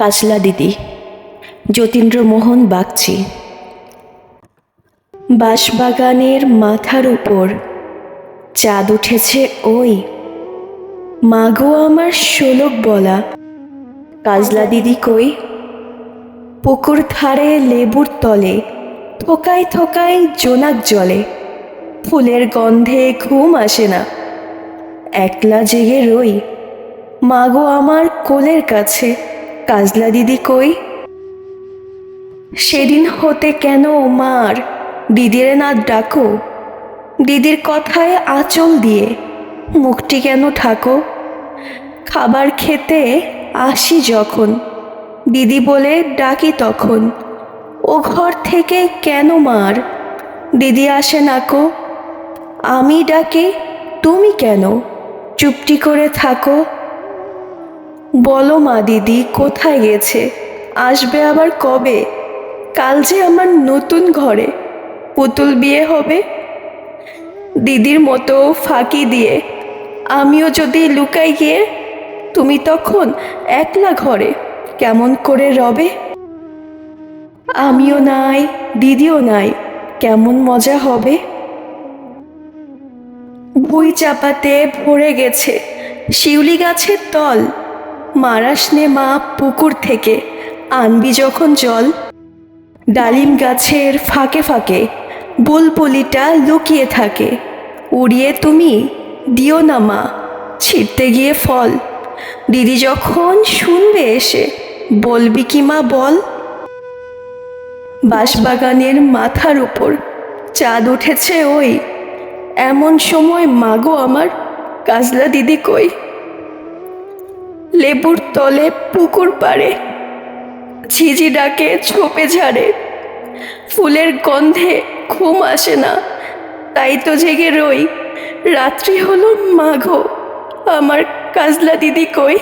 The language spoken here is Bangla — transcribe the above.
কাজলা দিদি, যতীন্দ্রমোহন বাগচি। বাঁশবাগানের মাথার উপর চাঁদ উঠেছে ওই, মাগো আমার শোলক বলা কাজলা দিদি কই। পুকুর ধারে লেবুর তলে থোকায় থোকায় জোনাক জলে, ফুলের গন্ধে ঘুম আসে না, একলা জেগে রই। মাগো আমার কোলের কাছে কাজলা দিদি কই। সেদিন হতে কেন মার দিদিরে না ডাকো, দিদির কথায় আঁচল দিয়ে মুখটি কেন ঢাকো। খাবার খেতে আসি যখন দিদি বলে ডাকি তখন, ও ঘর থেকে কেন মার দিদি আসে নাকো। আমি ডাকি তুমি কেন চুপটি করে থাকো। বলো মা দিদি কোথায় গেছে, আসবে আবার কবে। কাল যে আমার নতুন ঘরে পুতুল বিয়ে হবে। দিদির মতো ফাঁকি দিয়ে আমিও যদি লুকাই গিয়ে, তুমি তখন একলা ঘরে কেমন করে রবে। আমিও নাই দিদিও নাই, কেমন মজা হবে। ভুঁই চাপাতে ভরে গেছে শিউলি গাছের তল, মারাস নে মা পুকুর থেকে আনবি যখন জল। ডালিম গাছের ফাঁকে ফাঁকে বুলবুলিটা লুকিয়ে থাকে, উড়িয়ে তুমি দিও না মা ছিঁড়তে গিয়ে ফল। দিদি যখন শুনবে এসে বলবি কি মা বল। বাঁশবাগানের মাথার উপর চাঁদ উঠেছে ওই, এমন সময় মাগো আমার কাজলা দিদি কই। লেবুর তলে পুকুর পাড়ে ঝিঝি ডাকে ঝোপে ঝাড়ে, ফুলের গন্ধে ঘুম আসে না, তাই তো জেগে রই। রাত্রি হলো মাগো আমার কাজলা দিদি কই।